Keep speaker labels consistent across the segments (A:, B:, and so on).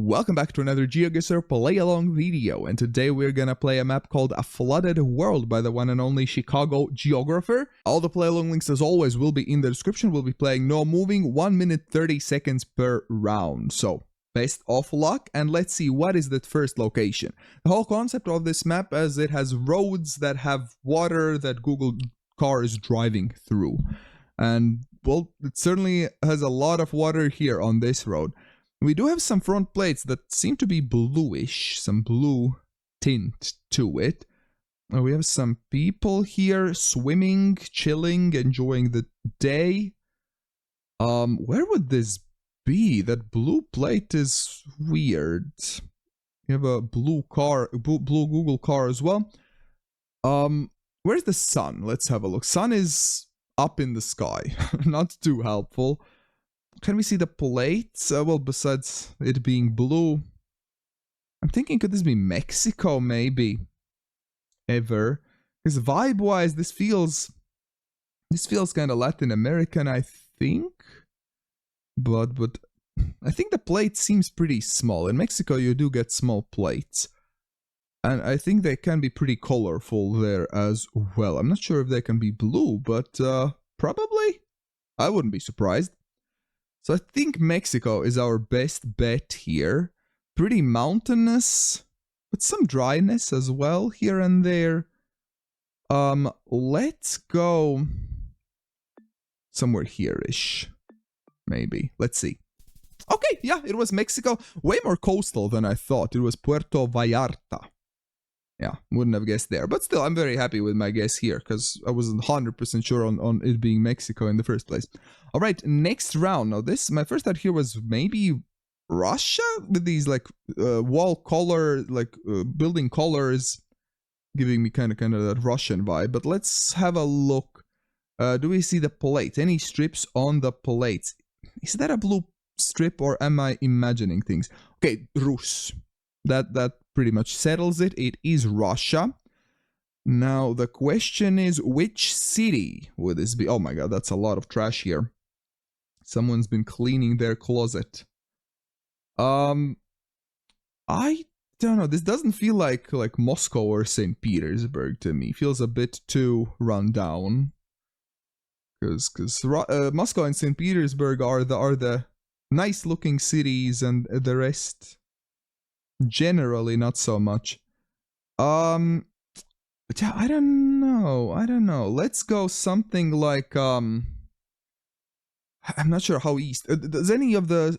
A: Welcome back to another GeoGuessr play-along video, and today we're gonna play a map called A Flooded World by the one and only Chicago Geographer. All the play-along links, as always, will be in the description. We'll be playing no moving, 1 minute 30 seconds per round. So, best of luck, and let's see what is that first location. The whole concept of this map is it has roads that have water that Google car is driving through. And, well, it certainly has a lot of water here on this road. We do have some front plates that seem to be bluish, some blue tint to it. We have some people here swimming, chilling, enjoying the day. Where would this be? That blue plate is weird. You have a blue car, blue Google car as well. Where's the sun? Let's have a look. Sun is up in the sky. Not too helpful. Can we see the plates? Well, besides it being blue, I'm thinking, could this be Mexico, maybe? Ever? Because vibe-wise, this feels kind of Latin American, I think. But I think the plate seems pretty small. In Mexico, you do get small plates, and I think they can be pretty colorful there as well. I'm not sure if they can be blue, but probably. I wouldn't be surprised. So I think Mexico is our best bet here. Pretty mountainous, but some dryness as well here and there. Let's go somewhere here-ish, maybe. Let's see. Okay, yeah, it was Mexico. Way more coastal than I thought. It was Puerto Vallarta. Yeah, wouldn't have guessed there. But still, I'm very happy with my guess here, because I wasn't 100% sure on it being Mexico in the first place. Alright, next round. Now my first thought here was maybe Russia? With these, like, wall color, like, building colors, giving me kind of that Russian vibe. But let's have a look. Do we see the plate? Any strips on the plates? Is that a blue strip, or am I imagining things? Okay, Rus. That pretty much settles it. It is Russia. Now the question is, which city would this be? Oh my god, that's a lot of trash here. Someone's been cleaning their closet. I don't know. This doesn't feel like Moscow or St. Petersburg to me. Feels a bit too run down. Because Moscow and St. Petersburg are the nice looking cities, and the rest generally not so much. But yeah, I don't know. Let's go something like I'm not sure how east. Does any of the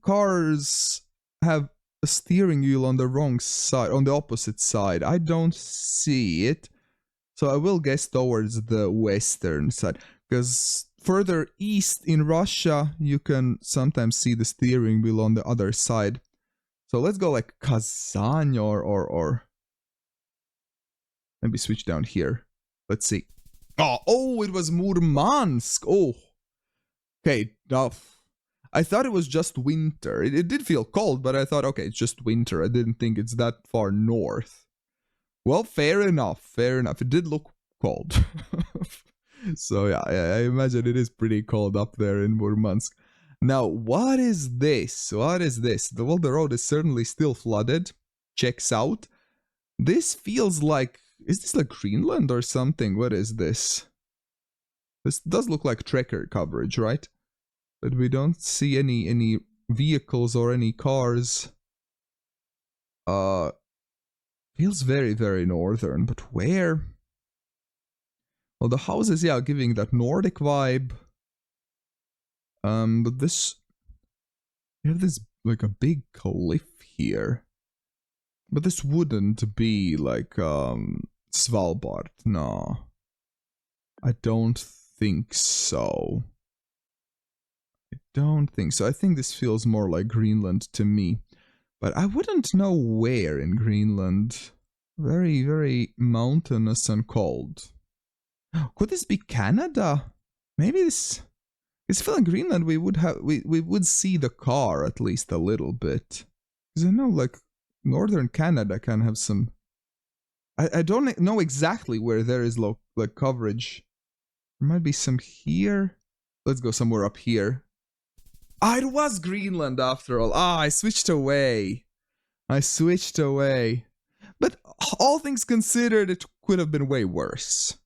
A: cars have a steering wheel on the wrong side, on the opposite side? I don't see it, so I will guess towards the western side, because further east in Russia you can sometimes see the steering wheel on the other side. So let's go like Kazan or maybe switch down here. Let's see. Oh, it was Murmansk. Oh, okay. Now, I thought it was just winter. It did feel cold, but I thought, okay, it's just winter. I didn't think it's that far north. Well, fair enough. Fair enough. It did look cold. So yeah, I imagine it is pretty cold up there in Murmansk. Now, what is this? What is this? Well, the road is certainly still flooded. Checks out. This feels like... Is this like Greenland or something? What is this? This does look like tracker coverage, right? But we don't see any vehicles or any cars. Feels very, very northern. But where? Well, the houses, yeah, giving that Nordic vibe. But this... You have this, like, a big cliff here. But this wouldn't be, like, Svalbard. No. I don't think so. I think this feels more like Greenland to me. But I wouldn't know where in Greenland. Very, very mountainous and cold. Could this be Canada? Maybe this... It's feeling Greenland. We would see the car at least a little bit, because I know like northern Canada can have some. I don't know exactly where there is like coverage. There might be some here. Let's go somewhere up here. Ah, it was Greenland after all. Ah, I switched away. But all things considered, it could have been way worse.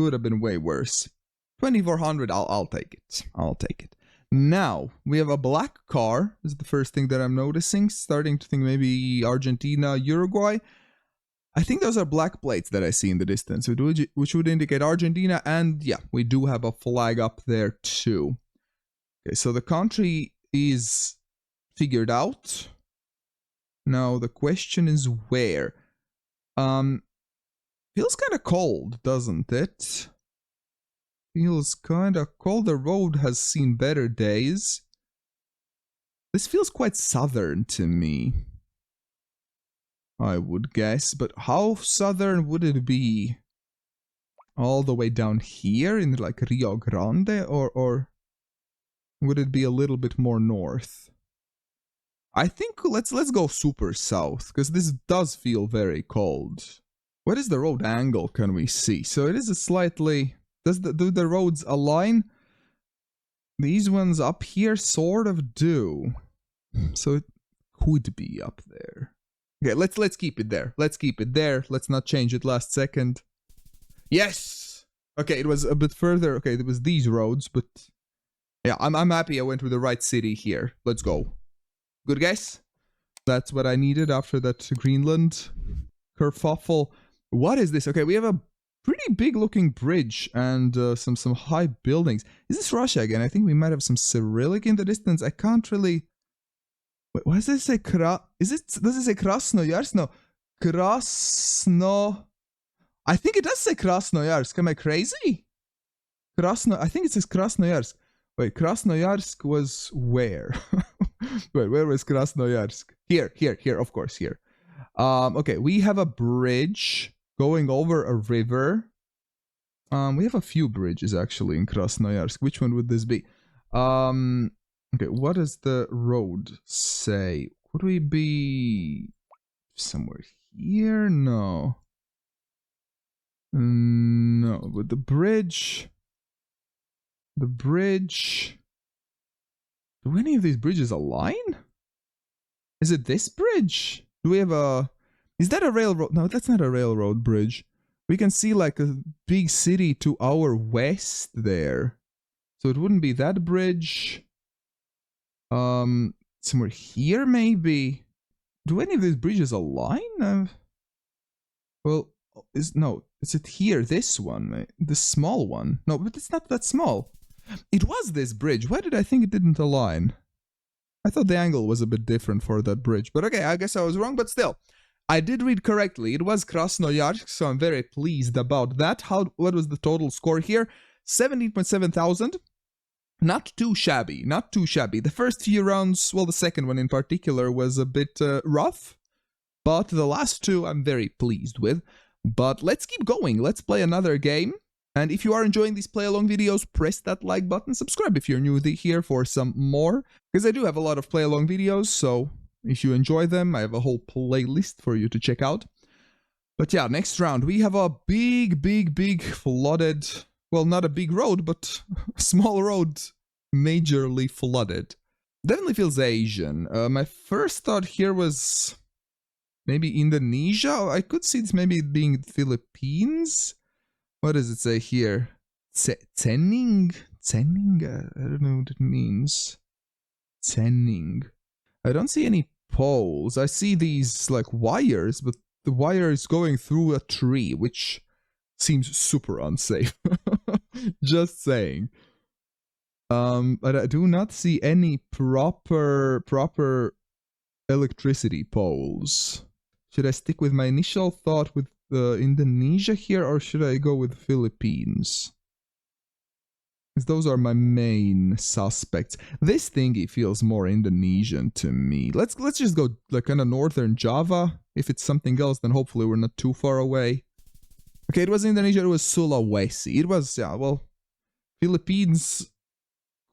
A: 2400, I'll take it. Now, we have a black car. This is the first thing that I'm noticing. Starting to think maybe Argentina, Uruguay. I think those are black plates that I see in the distance, which would indicate Argentina. And yeah, we do have a flag up there too. Okay, so the country is figured out. Now, the question is where? Feels kind of cold, doesn't it? Feels kind of cold. The road has seen better days. This feels quite southern to me, I would guess. But how southern would it be? All the way down here in like Rio Grande? Or would it be a little bit more north? I think let's go super south, because this does feel very cold. What is the road angle, can we see? So it is a slightly... do the roads align? These ones up here sort of do. So it could be up there. Okay, let's keep it there. Let's not change it last second. Yes! Okay, it was a bit further. Okay, it was these roads, but... yeah, I'm happy I went to the right city here. Let's go. Good guess? That's what I needed after that Greenland kerfuffle. What is this? Okay, we have a pretty big looking bridge and some high buildings. Is this Russia again? I think we might have some Cyrillic in the distance. I can't really... wait, what does it say? Does it say Krasnoyarsk? No. I think it does say Krasnoyarsk. Am I crazy? I think it says Krasnoyarsk. Wait, Krasnoyarsk was where? Wait, where was Krasnoyarsk? Here, of course, here. Okay, we have a bridge going over a river. We have a few bridges actually in Krasnoyarsk. Which one would this be? Okay, what does the road say? Would we be somewhere here? No. No, but the bridge... do any of these bridges align? Is it this bridge? Do we have a... is that a railroad? No, that's not a railroad bridge. We can see like a big city to our west there. So it wouldn't be that bridge. Somewhere here maybe? Do any of these bridges align? Well, is it here? This one? The small one? No, but it's not that small. It was this bridge. Why did I think it didn't align? I thought the angle was a bit different for that bridge. But okay, I guess I was wrong, but still. I did read correctly. It was Krasnoyarsk, so I'm very pleased about that. What was the total score here? 17.7 thousand. Not too shabby, The first few rounds, well, the second one in particular was a bit rough. But the last two I'm very pleased with. But let's keep going. Let's play another game. And if you are enjoying these play-along videos, press that like button. Subscribe if you're new here for some more. Because I do have a lot of play-along videos, so if you enjoy them, I have a whole playlist for you to check out. But yeah, next round, we have a big flooded... well, not a big road, but a small road, majorly flooded. Definitely feels Asian. My first thought here was maybe Indonesia. I could see this maybe being Philippines. What does it say here? Tsening? Tsening? I don't know what it means. Tsening. I don't see any poles. I see these like wires, but the wire is going through a tree, which seems super unsafe. Just saying. But I do not see any proper electricity poles. Should I stick with my initial thought with Indonesia here, or should I go with Philippines? Because those are my main suspects. This thingy feels more Indonesian to me. Let's just go like kind of northern Java. If it's something else, then hopefully we're not too far away. Okay, it was Indonesia, it was Sulawesi. It was, yeah, well, Philippines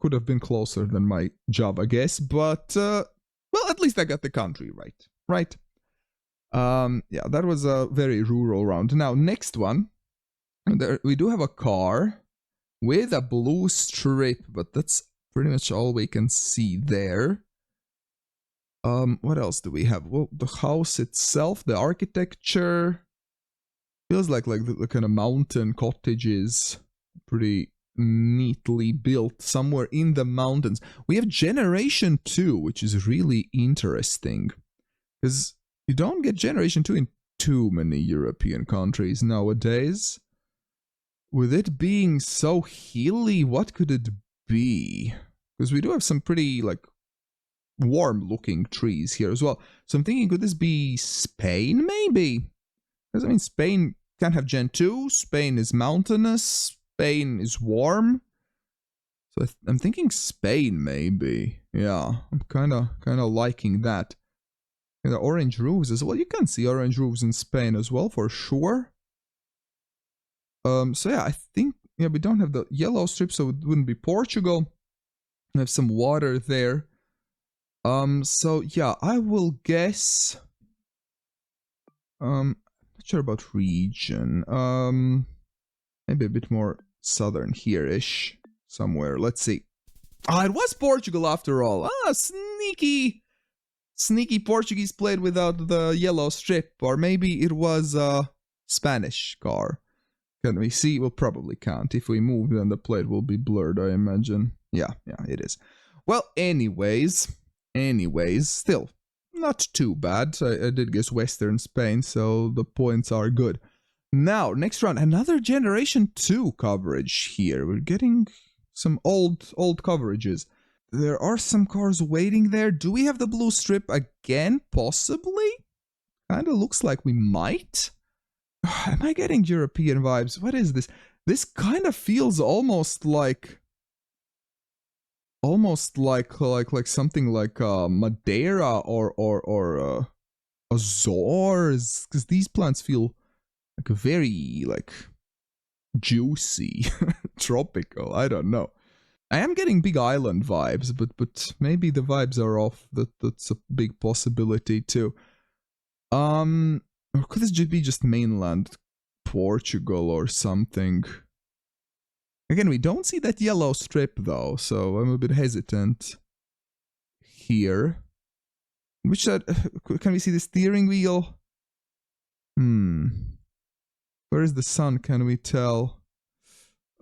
A: could have been closer than my Java guess, but, well, at least I got the country right. Right? Yeah, that was a very rural round. Now, next one, we do have a car with a blue strip, but that's pretty much all we can see there. What else do we have? Well, the house itself, the architecture feels like the kind of mountain cottages, pretty neatly built somewhere in the mountains. We have Generation 2, which is really interesting because you don't get Generation 2 in too many European countries nowadays. With it being so hilly, what could it be? Because we do have some pretty like warm looking trees here as well. So I'm thinking, could this be Spain maybe? Because I mean, Spain can have Gen 2, Spain is mountainous, Spain is warm. So I'm thinking Spain maybe. Yeah, I'm kind of liking that. And the orange roofs as well. You can see orange roofs in Spain as well for sure. So yeah, I think we don't have the yellow strip, so it wouldn't be Portugal. We have some water there. So yeah, I will guess. Not sure about region. Maybe a bit more southern here-ish somewhere. Let's see. Ah, it was Portugal after all. Ah, sneaky Portuguese played without the yellow strip, or maybe it was a Spanish car. Can we see? We'll probably can't. If we move, then the plate will be blurred, I imagine. Yeah, it is. Well, anyways, still not too bad. I did guess Western Spain, so the points are good. Now, next round, another Generation 2 coverage here. We're getting some old coverages. There are some cars waiting there. Do we have the blue strip again? Possibly? Kinda looks like we might. Am I getting European vibes? What is this? This kind of feels almost like something like Madeira or Azores, because these plants feel like very like juicy, tropical. I don't know. I am getting big island vibes, but maybe the vibes are off. That's a big possibility too. Or could this be just mainland Portugal or something? Again, we don't see that yellow strip though, so I'm a bit hesitant here. Which side? Can we see the steering wheel? Where is the sun? Can we tell?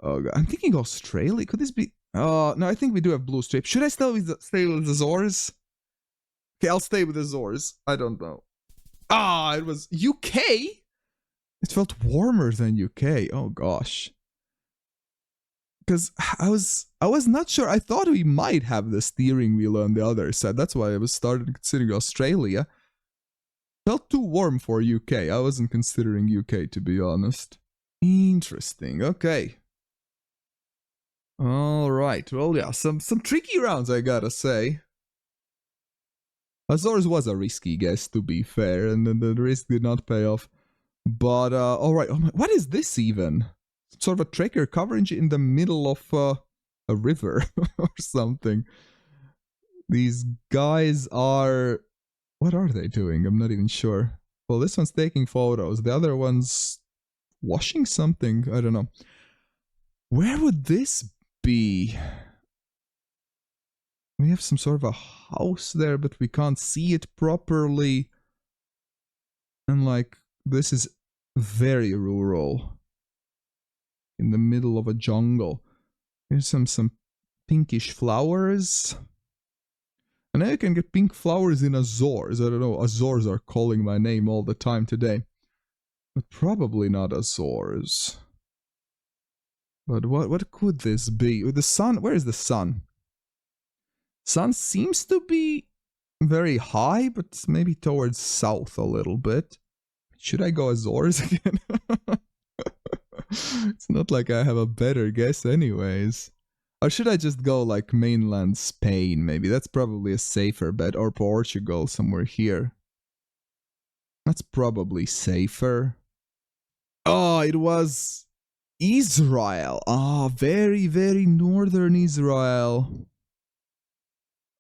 A: Oh God, I'm thinking Australia. Could this be? Oh no, I think we do have blue strip. Should I stay with the Azores? Okay, I'll stay with the Azores. I don't know. Ah, it was UK? It felt warmer than UK. Oh gosh. Because I was not sure. I thought we might have the steering wheel on the other side. That's why I was started considering Australia. Felt too warm for UK. I wasn't considering UK, to be honest. Interesting. Okay. Alright. Well, yeah, some tricky rounds, I gotta say. Azores was a risky guess, to be fair, and the risk did not pay off. But, alright. Oh what is this even? Some sort of a tracker coverage in the middle of a river or something. These guys are... What are they doing? I'm not even sure. Well, this one's taking photos. The other one's washing something. I don't know. Where would this be? We have some sort of a house there, but we can't see it properly. And like, this is very rural. In the middle of a jungle. Here's some pinkish flowers. And now you can get pink flowers in Azores. I don't know, Azores are calling my name all the time today. But probably not Azores. But what could this be? The sun, where is the sun? Sun seems to be very high, but maybe towards south a little bit. Should I go Azores again? It's not like I have a better guess anyways. Or should I just go like mainland Spain maybe? That's probably a safer bet. Or Portugal, somewhere here. That's probably safer. Oh, it was Israel. Ah, very, very northern Israel.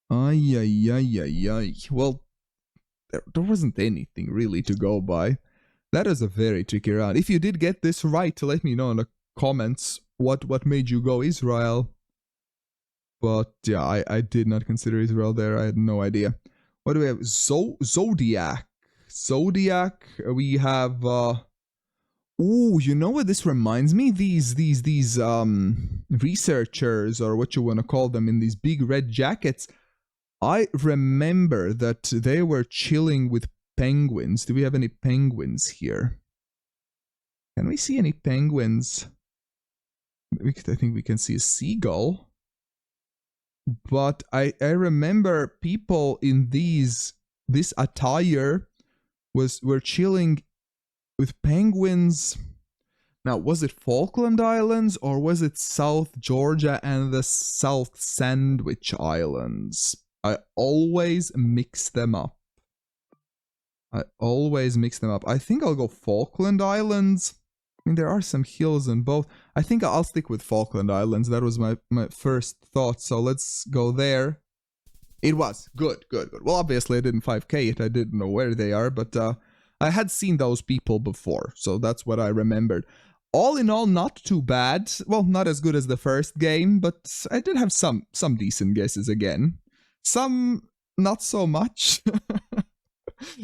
A: Ay, ay, ay, ay, ay. Well, there wasn't anything really to go by. That is a very tricky round. If you did get this right, let me know in the comments what made you go Israel. But yeah, I did not consider Israel there. I had no idea. What do we have? Zodiac. Zodiac. We have. Ooh, you know what this reminds me? These researchers, or what you want to call them, in these big red jackets. I remember that they were chilling with penguins. Do we have any penguins here? Can we see any penguins? I think we can see a seagull. But I remember people in this attire were chilling with penguins. Now, was it Falkland Islands or was it South Georgia and the South Sandwich Islands? I always mix them up. I think I'll go Falkland Islands. I mean, there are some hills in both. I think I'll stick with Falkland Islands. That was my first thought. So let's go there. It was. Good. Well, obviously I didn't 5K it. I didn't know where they are, but I had seen those people before. So that's what I remembered. All in all, not too bad. Well, not as good as the first game, but I did have some decent guesses again. Some not so much.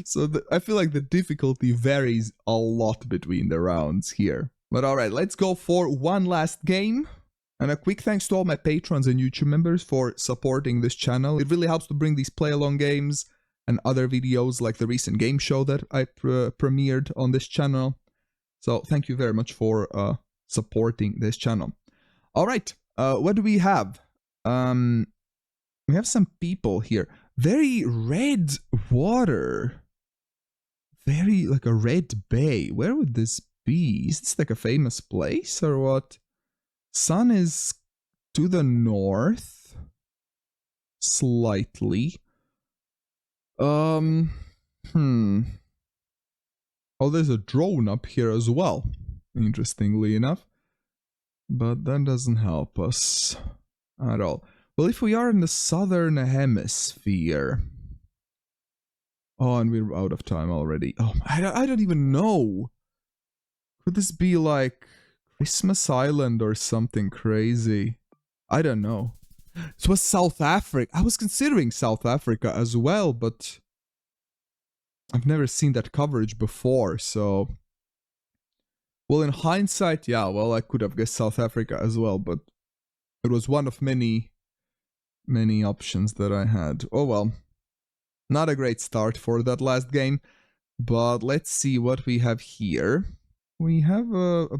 A: So I feel like the difficulty varies a lot between the rounds here. But alright, let's go for one last game. And a quick thanks to all my patrons and YouTube members for supporting this channel. It really helps to bring these play-along games and other videos like the recent game show that I premiered on this channel. So thank you very much for supporting this channel. Alright, what do we have? We have some people here. Very red water. Very like a red bay. Where would this be? Is this like a famous place or what? Sun is to the north. Slightly. Oh, there's a drone up here as well. Interestingly enough. But that doesn't help us at all. Well, if we are in the southern hemisphere... Oh, and we're out of time already. Oh, I don't even know. Could this be like Christmas Island or something crazy? I don't know. It was South Africa. I was considering South Africa as well, but I've never seen that coverage before, so... Well, in hindsight, yeah, well, I could have guessed South Africa as well, but it was one of many options that I had. Oh well, not a great start for that last game, but let's see what we have here. We have a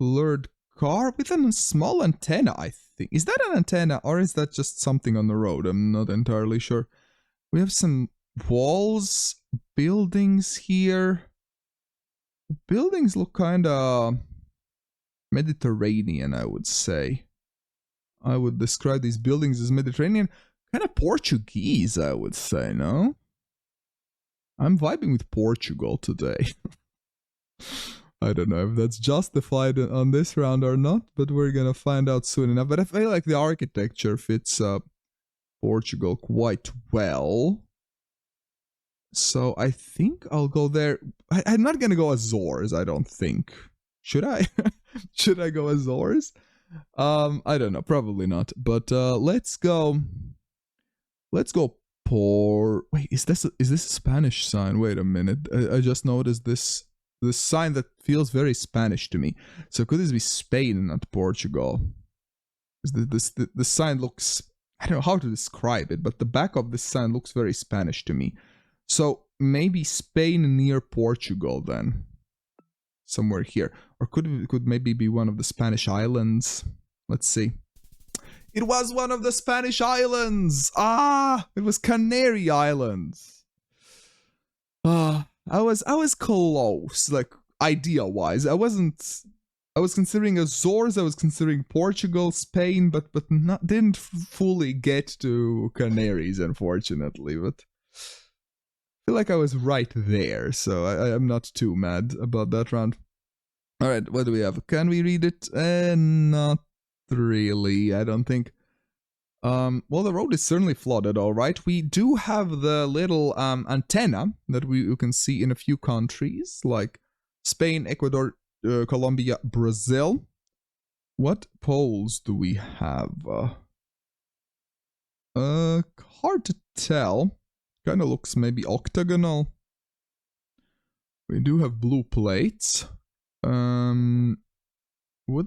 A: blurred car with a small antenna, I think. Is that an antenna or is that just something on the road? I'm not entirely sure. We have some walls, buildings here. The buildings look kind of Mediterranean, I would say. I would describe these buildings as Mediterranean, kind of Portuguese, I would say, no? I'm vibing with Portugal today. I don't know if that's justified on this round or not, but we're gonna find out soon enough. But I feel like the architecture fits Portugal quite well. So I think I'll go there. I'm not gonna go Azores, I don't think. Should I? Should I go Azores? I don't know, probably not. But let's go. Wait, is this a Spanish sign? Wait a minute. I just noticed this sign that feels very Spanish to me. So could this be Spain and not Portugal? The sign looks, I don't know how to describe it, but the back of this sign looks very Spanish to me. So maybe Spain near Portugal then. Somewhere here. Or could maybe be one of the Spanish islands. Let's see. It was one of the Spanish islands! Ah! It was Canary Islands. I was close, like, idea-wise. I was considering Azores, I was considering Portugal, Spain, but didn't fully get to Canaries, unfortunately. But I feel like I was right there, so I'm not too mad about that round. Alright, what do we have? Can we read it? Not really, I don't think. Well, the road is certainly flooded, alright. We do have the little antenna that you can see in a few countries, like Spain, Ecuador, Colombia, Brazil. What poles do we have? Hard to tell. Kind of looks maybe octagonal. We do have blue plates. Would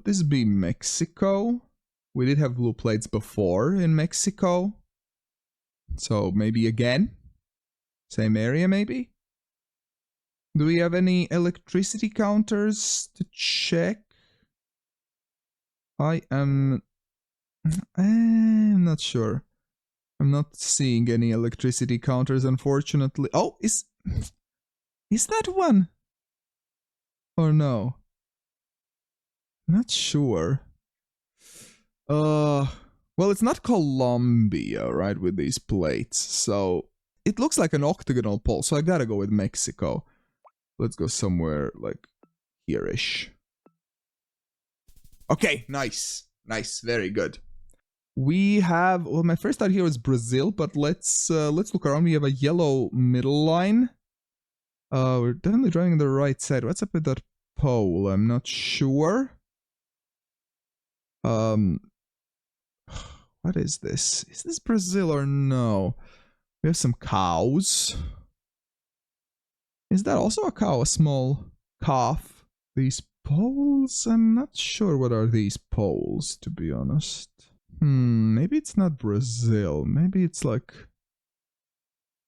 A: this be Mexico? We did have blue plates before in Mexico. So maybe again? Same area maybe? Do we have any electricity counters to check? I'm not sure. I'm not seeing any electricity counters, unfortunately. Oh, is that one? Or no? Not sure. Well, it's not Colombia, right, with these plates. So it looks like an octagonal pole, so I gotta go with Mexico. Let's go somewhere like here-ish. Okay, nice. Nice, very good. We have, well, my first thought here was Brazil, but let's look around. We have a yellow middle line. We're definitely driving on the right side. What's up with that pole? I'm not sure. What is this? Is this Brazil or no? We have some cows. Is that also a cow? A small calf? These poles? I'm not sure what are these poles, to be honest. Maybe it's not Brazil. Maybe it's like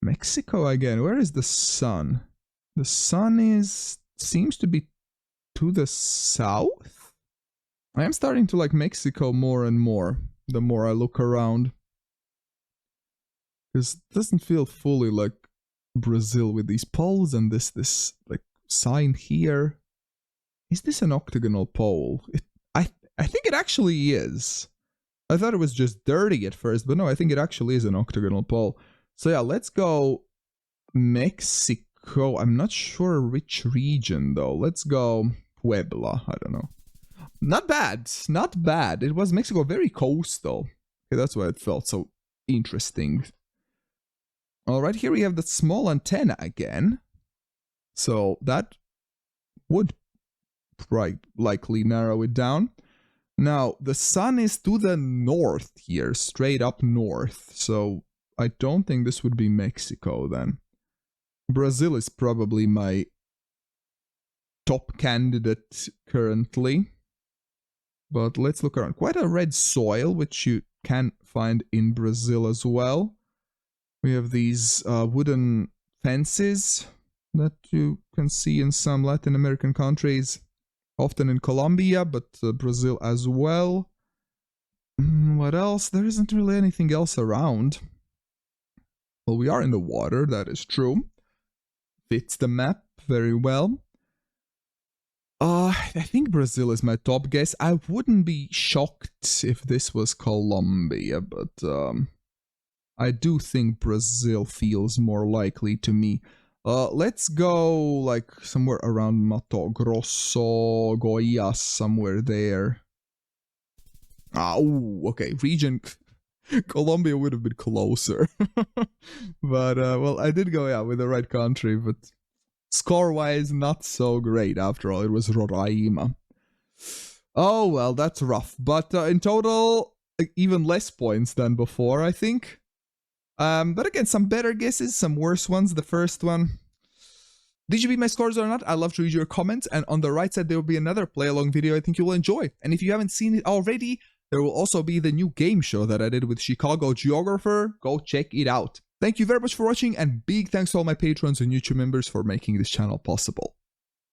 A: Mexico again. Where is the sun? The sun seems to be to the south? I am starting to like Mexico more and more the more I look around. Because it doesn't feel fully like Brazil with these poles and this like sign here. Is this an octagonal pole? I think it actually is. I thought it was just dirty at first, but no, I think it actually is an octagonal pole. So yeah, let's go Mexico. I'm not sure which region though. Let's go Puebla. I don't know. Not bad. Not bad. It was Mexico, very coastal. Okay, that's why it felt so interesting. Alright, here we have the small antenna again. So that would likely narrow it down. Now, the sun is to the north here, straight up north. So I don't think this would be Mexico then. Brazil is probably my top candidate currently. But let's look around. Quite a red soil, which you can find in Brazil as well. We have these wooden fences that you can see in some Latin American countries. Often in Colombia, but Brazil as well. What else? There isn't really anything else around. Well, we are in the water, that is true. Fits the map very well. I think Brazil is my top guess. I wouldn't be shocked if this was Colombia, but I do think Brazil feels more likely to me. Let's go like somewhere around Mato Grosso, Goiás, somewhere there. Oh, okay, region. Colombia would have been closer. But, well, I did go, yeah, with the right country, but score-wise, not so great after all. It was Roraima. Oh, well, that's rough. But in total, even less points than before, I think. But again, some better guesses, some worse ones. The first one. Did you beat my scores or not? I'd love to read your comments. And on the right side, there will be another play-along video I think you will enjoy. And if you haven't seen it already, there will also be the new game show that I did with Chicago Geographer. Go check it out. Thank you very much for watching, and big thanks to all my patrons and YouTube members for making this channel possible.